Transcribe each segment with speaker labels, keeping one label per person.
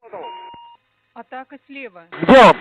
Speaker 1: Атака слева.
Speaker 2: Сделал.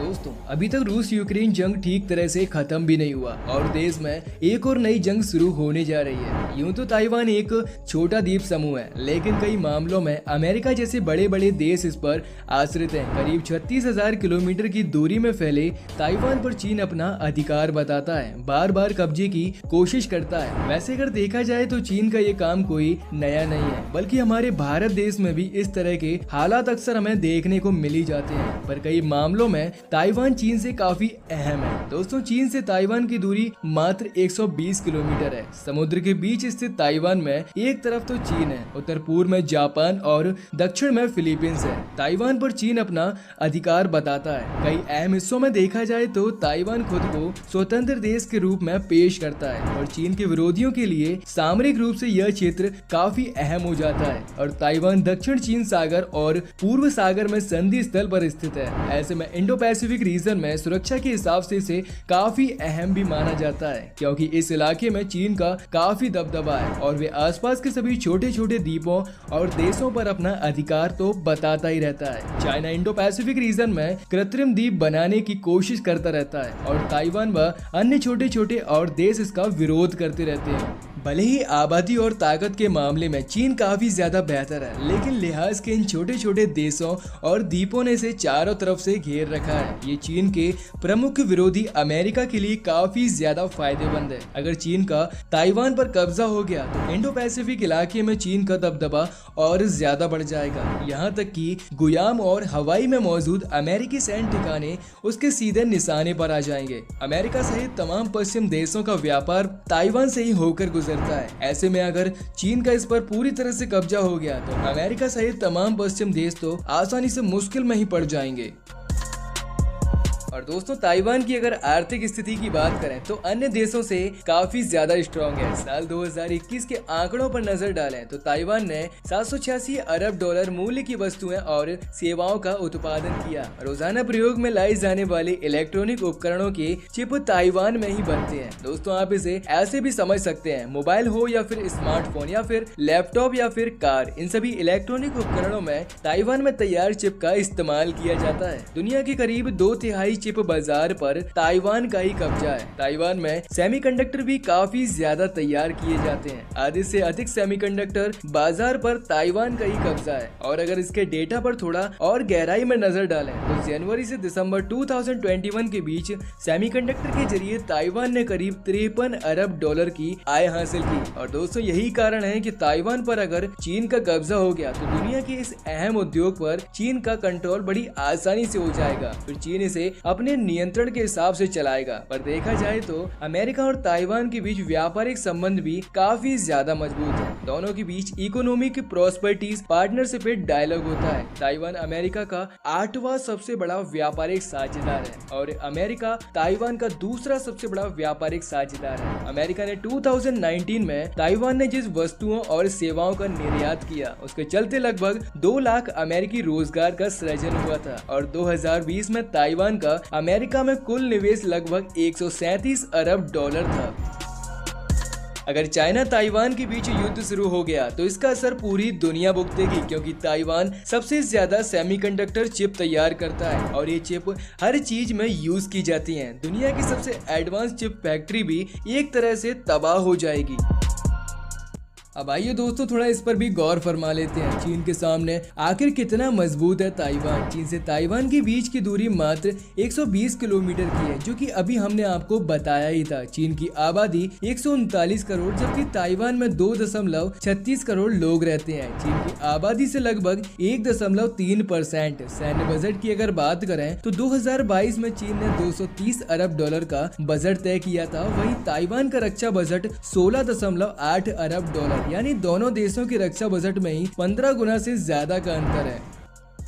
Speaker 3: दोस्तों, अभी तक रूस यूक्रेन जंग ठीक तरह से खत्म भी नहीं हुआ और देश में एक और नई जंग शुरू होने जा रही है। यूं तो ताइवान एक छोटा द्वीप समूह है, लेकिन कई मामलों में अमेरिका जैसे बड़े बड़े देश इस पर आश्रित हैं। करीब 36,000 किलोमीटर की दूरी में फैले ताइवान पर चीन अपना अधिकार बताता है, बार बार कब्जे की कोशिश करता है। वैसे अगर देखा जाए तो चीन का ये काम कोई नया नहीं है, बल्कि हमारे भारत देश में भी इस तरह के हालात अक्सर हमें देखने को मिल ही जाते हैं। पर कई मामलों में ताइवान चीन से काफी अहम है। दोस्तों, चीन से ताइवान की दूरी मात्र 120 किलोमीटर है। समुद्र के बीच स्थित ताइवान में एक तरफ तो चीन है, उत्तर पूर्व में जापान और दक्षिण में फिलीपींस है। ताइवान पर चीन अपना अधिकार बताता है। कई अहम हिस्सों में देखा जाए तो ताइवान खुद को स्वतंत्र देश के रूप में पेश करता है और चीन के विरोधियों के लिए सामरिक रूप से यह क्षेत्र काफी अहम हो जाता है। और ताइवान दक्षिण चीन सागर और पूर्व सागर में संधि स्थल पर स्थित है। ऐसे में इंडो पैसिफिक रीजन में सुरक्षा के हिसाब से इसे काफी अहम भी माना जाता है, क्योंकि इस इलाके में चीन का काफी दबदबा है और वे आसपास के सभी छोटे छोटे द्वीपों और देशों पर अपना अधिकार तो बताता ही रहता है। चाइना इंडो पैसिफिक रीजन में कृत्रिम द्वीप बनाने की कोशिश करता रहता है और ताइवान व अन्य छोटे छोटे और देश इसका विरोध करते रहते हैं। भले ही आबादी और ताकत के मामले में चीन काफी ज्यादा बेहतर है, लेकिन लिहाज के इन छोटे छोटे देशों और द्वीपों ने इसे चारों तरफ से घेर रखा है। ये चीन के प्रमुख विरोधी अमेरिका के लिए काफी ज्यादा फायदेमंद है। अगर चीन का ताइवान पर कब्जा हो गया तो इंडो पैसिफिक इलाके में चीन का दबदबा और ज्यादा बढ़ जाएगा। यहाँ तक कि गुयाम और हवाई में मौजूद अमेरिकी सैन्य ठिकाने उसके सीधे निशाने पर आ जाएंगे। अमेरिका सहित तमाम पश्चिम देशों का व्यापार ताइवान से ही होकर गुजरता है। ऐसे में अगर चीन का इस पर पूरी तरह से कब्जा हो गया तो अमेरिका सहित तमाम पश्चिम देश तो आसानी से मुश्किल में ही पड़ जाएंगे। और दोस्तों, ताइवान की अगर आर्थिक स्थिति की बात करें तो अन्य देशों से काफी ज्यादा स्ट्रॉन्ग है। साल 2021 के आंकड़ों पर नजर डालें तो ताइवान ने 786 अरब डॉलर मूल्य की वस्तुएं और सेवाओं का उत्पादन किया। रोजाना प्रयोग में लाई जाने वाले इलेक्ट्रॉनिक उपकरणों के चिप ताइवान में ही बनते हैं। दोस्तों, आप इसे ऐसे भी समझ सकते हैं, मोबाइल हो या फिर स्मार्टफोन या फिर लैपटॉप या फिर कार, इन सभी इलेक्ट्रॉनिक उपकरणों में ताइवान में तैयार चिप का इस्तेमाल किया जाता है। दुनिया के करीब 2/3 चिप बाजार पर ताइवान का ही कब्जा है। ताइवान में सेमीकंडक्टर भी काफी ज्यादा तैयार किए जाते हैं। आधे से अधिक सेमीकंडक्टर बाजार पर ताइवान का ही कब्जा है। और अगर इसके डेटा पर थोड़ा और गहराई में नजर डालें तो जनवरी से दिसंबर 2021 के बीच सेमीकंडक्टर के जरिए ताइवान ने करीब 53 अरब डॉलर की आय हासिल की। और दोस्तों, यही कारण है कि ताइवान पर अगर चीन का कब्जा हो गया तो दुनिया के इस अहम उद्योग पर चीन का कंट्रोल बड़ी आसानी से हो जाएगा। फिर चीन इसे अपने नियंत्रण के हिसाब से चलाएगा। पर देखा जाए तो अमेरिका और ताइवान के बीच व्यापारिक संबंध भी काफी ज्यादा मजबूत है। दोनों के बीच इकोनॉमिक प्रॉस्पेरिटीज पार्टनरशिप डायलॉग होता है। ताइवान अमेरिका का 8वां सबसे बड़ा व्यापारिक साझेदार है और अमेरिका ताइवान का दूसरा सबसे बड़ा व्यापारिक साझेदार है। अमेरिका ने 2019 में ताइवान ने जिस वस्तुओं और सेवाओं का निर्यात किया उसके चलते लगभग 2 लाख अमेरिकी रोजगार का सृजन हुआ था। और 2020 में ताइवान का अमेरिका में कुल निवेश लगभग 137 अरब डॉलर था। अगर चाइना ताइवान के बीच युद्ध शुरू हो गया तो इसका असर पूरी दुनिया भुगतेगी, क्योंकि ताइवान सबसे ज्यादा सेमीकंडक्टर चिप तैयार करता है और ये चिप हर चीज में यूज की जाती हैं। दुनिया की सबसे एडवांस चिप फैक्ट्री भी एक तरह से तबाह हो जाएगी। अब आइए दोस्तों, थोड़ा इस पर भी गौर फरमा लेते हैं। चीन के सामने आखिर कितना मजबूत है ताइवान। चीन से ताइवान के बीच की दूरी मात्र 120 किलोमीटर की है, जो कि अभी हमने आपको बताया ही था। चीन की आबादी 139 करोड़ जबकि ताइवान में 2.36 करोड़ लोग रहते हैं। चीन की आबादी से लगभग 1.3%। सैन्य बजट की अगर बात करें तो 2022 में चीन ने 230 अरब डॉलर का बजट तय किया था। वहीं ताइवान का रक्षा बजट 16.8 अरब डॉलर, यानी दोनों देशों के रक्षा बजट में ही 15 गुना से ज्यादा का अंतर है।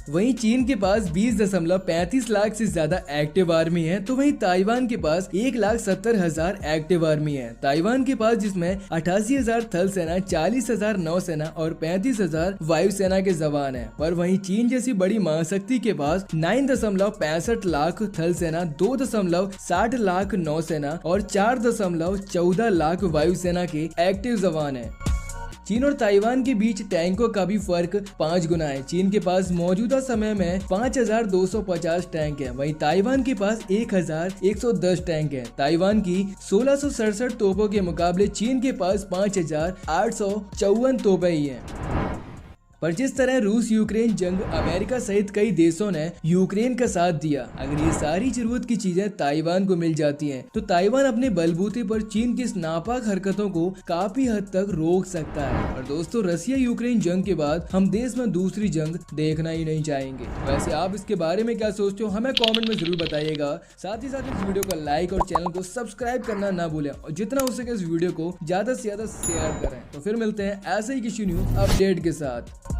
Speaker 3: वहीं चीन के पास 20.35 लाख से ज्यादा एक्टिव आर्मी है, तो वहीं ताइवान के पास 1,70,000 एक्टिव आर्मी है। ताइवान के पास जिसमें 88,000 थल सेना, 40,000 नौसेना और 35,000 वायुसेना के जवान है। पर वहीं चीन जैसी बड़ी महाशक्ति के पास 9.65 लाख थल सेना, 2.60 लाख नौसेना और 4.14 लाख वायुसेना के एक्टिव जवान है। चीन और ताइवान के बीच टैंकों का भी फर्क 5 गुना है। चीन के पास मौजूदा समय में 5,250 टैंक है, वहीं ताइवान के पास 1,110 टैंक है। ताइवान की 1667 तोपों के मुकाबले चीन के पास 5,854 तोपें ही हैं। पर जिस तरह रूस यूक्रेन जंग अमेरिका सहित कई देशों ने यूक्रेन का साथ दिया, अगर ये सारी जरूरत की चीजें ताइवान को मिल जाती हैं, तो ताइवान अपने बलबूते पर चीन की इस नापाक हरकतों को काफी हद तक रोक सकता है। और दोस्तों, रसिया यूक्रेन जंग के बाद हम देश में दूसरी जंग देखना ही नहीं चाहेंगे। वैसे आप इसके बारे में क्या सोचते हो, हमें कॉमेंट में जरूर बताइएगा। साथ ही साथ इस वीडियो को लाइक और चैनल को सब्सक्राइब करना ना भूलें और जितना हो सके इस वीडियो को ज्यादा से ज्यादा शेयर करें। तो फिर मिलते हैं ऐसे ही किसी न्यू अपडेट के साथ।